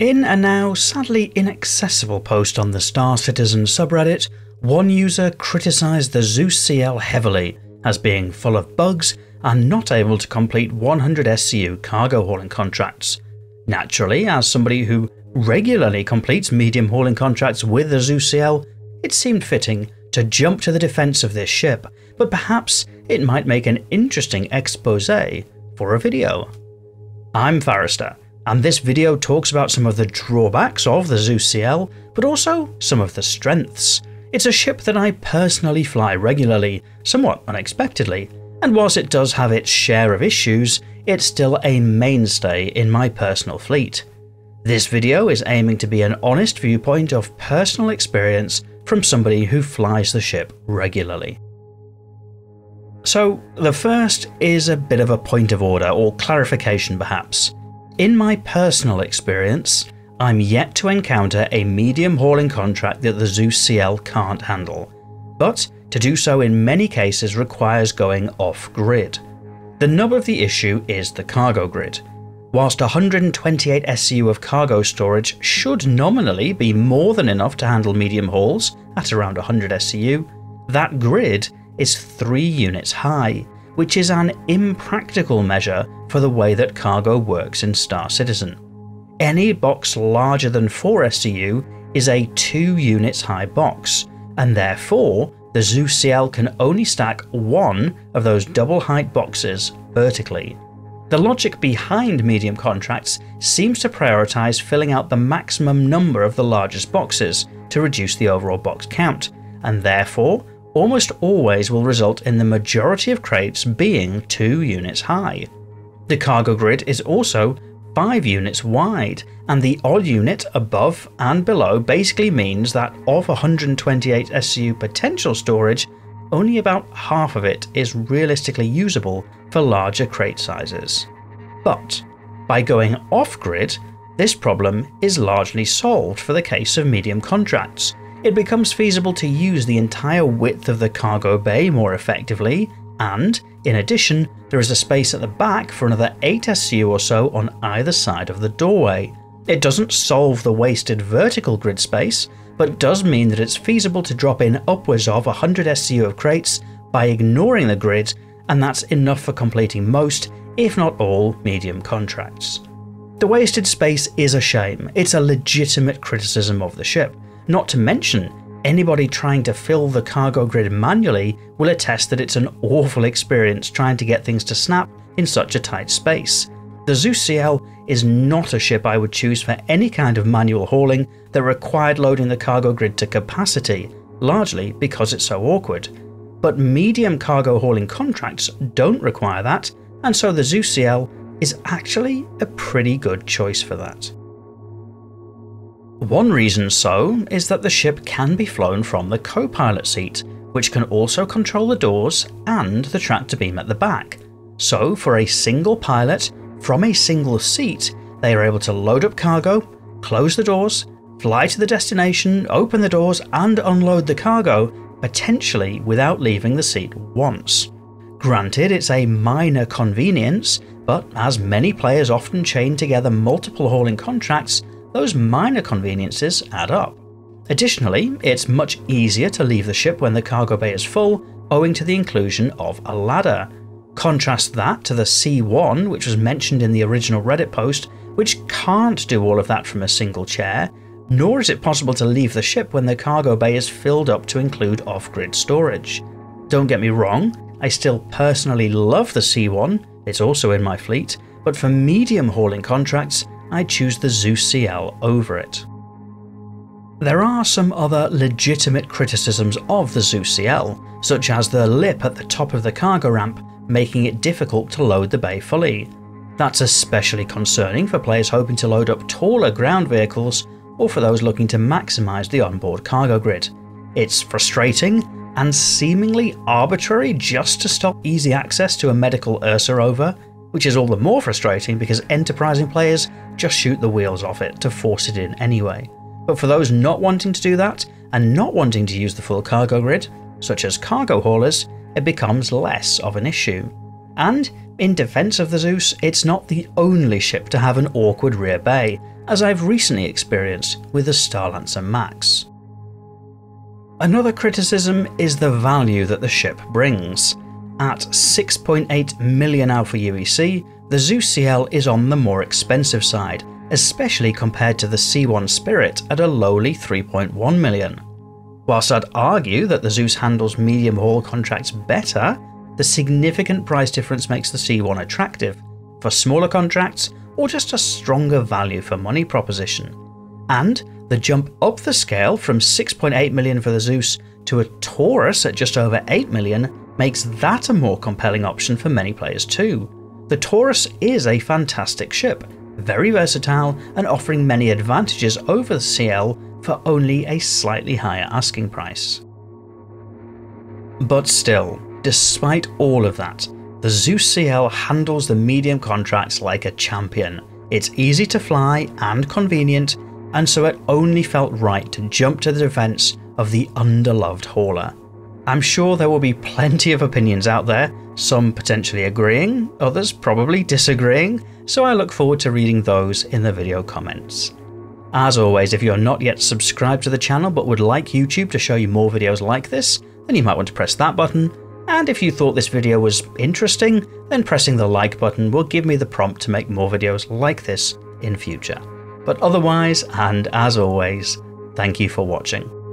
In a now sadly inaccessible post on the Star Citizen subreddit, one user criticised the Zeus CL heavily as being full of bugs and not able to complete 100 SCU cargo hauling contracts. Naturally, as somebody who regularly completes medium hauling contracts with the Zeus CL, it seemed fitting to jump to the defence of this ship, but perhaps it might make an interesting expose for a video. I'm Farrister, and this video talks about some of the drawbacks of the Zeus CL, but also some of the strengths. It's a ship that I personally fly regularly, somewhat unexpectedly, and whilst it does have its share of issues, it's still a mainstay in my personal fleet. This video is aiming to be an honest viewpoint of personal experience from somebody who flies the ship regularly. So the first is a bit of a point of order or clarification perhaps. In my personal experience, I'm yet to encounter a medium hauling contract that the Zeus CL can't handle, but to do so in many cases requires going off-grid. The nub of the issue is the cargo grid. Whilst 128 SCU of cargo storage should nominally be more than enough to handle medium hauls at around 100 SCU, that grid is 3 units high, which is an impractical measure for the way that cargo works in Star Citizen. Any box larger than 4 SCU is a 2 units high box, and therefore the Zeus CL can only stack 1 of those double height boxes vertically. The logic behind medium contracts seems to prioritise filling out the maximum number of the largest boxes to reduce the overall box count, and therefore almost always will result in the majority of crates being 2 units high. The cargo grid is also 5 units wide, and the odd unit above and below basically means that of 128 SCU potential storage, only about half of it is realistically usable for larger crate sizes. But by going off-grid, this problem is largely solved for the case of medium contracts. It becomes feasible to use the entire width of the cargo bay more effectively, and, in addition, there is a space at the back for another 8 SCU or so on either side of the doorway. It doesn't solve the wasted vertical grid space, but does mean that it's feasible to drop in upwards of 100 SCU of crates by ignoring the grid, and that's enough for completing most, if not all, medium contracts. The wasted space is a shame. It's a legitimate criticism of the ship. Not to mention, anybody trying to fill the cargo grid manually will attest that it's an awful experience trying to get things to snap in such a tight space. The Zeus CL is not a ship I would choose for any kind of manual hauling that required loading the cargo grid to capacity, largely because it's so awkward. But medium cargo hauling contracts don't require that, and so the Zeus CL is actually a pretty good choice for that. One reason so is that the ship can be flown from the co-pilot seat, which can also control the doors and the tractor beam at the back. So for a single pilot, from a single seat, they are able to load up cargo, close the doors, fly to the destination, open the doors and unload the cargo, potentially without leaving the seat once. Granted, it's a minor convenience, but as many players often chain together multiple hauling contracts, those minor conveniences add up. Additionally, it's much easier to leave the ship when the cargo bay is full, owing to the inclusion of a ladder. Contrast that to the C1, which was mentioned in the original Reddit post, which can't do all of that from a single chair, nor is it possible to leave the ship when the cargo bay is filled up to include off-grid storage. Don't get me wrong, I still personally love the C1, it's also in my fleet, but for medium hauling contracts, I choose the Zeus CL over it. There are some other legitimate criticisms of the Zeus CL, such as the lip at the top of the cargo ramp making it difficult to load the bay fully. That's especially concerning for players hoping to load up taller ground vehicles or for those looking to maximise the onboard cargo grid. It's frustrating and seemingly arbitrary just to stop easy access to a medical Ursa rover, which is all the more frustrating because enterprising players just shoot the wheels off it to force it in anyway. But for those not wanting to do that, and not wanting to use the full cargo grid, such as cargo haulers, it becomes less of an issue. And, in defence of the Zeus, it's not the only ship to have an awkward rear bay, as I've recently experienced with the Starlancer Max. Another criticism is the value that the ship brings. At 6.8 million Alpha UEC, the Zeus CL is on the more expensive side, especially compared to the C1 Spirit at a lowly 3.1 million. Whilst I'd argue that the Zeus handles medium haul contracts better, the significant price difference makes the C1 attractive for smaller contracts or just a stronger value for money proposition. And the jump up the scale from 6.8 million for the Zeus to a Taurus at just over 8 million makes that a more compelling option for many players too. The Taurus is a fantastic ship, very versatile and offering many advantages over the CL for only a slightly higher asking price. But still, despite all of that, the Zeus CL handles the medium contracts like a champion. It's easy to fly and convenient, and so it only felt right to jump to the defense of the underloved hauler. I'm sure there will be plenty of opinions out there, some potentially agreeing, others probably disagreeing, so I look forward to reading those in the video comments. As always, if you're not yet subscribed to the channel but would like YouTube to show you more videos like this, then you might want to press that button, and if you thought this video was interesting, then pressing the like button will give me the prompt to make more videos like this in future. But otherwise, and as always, thank you for watching.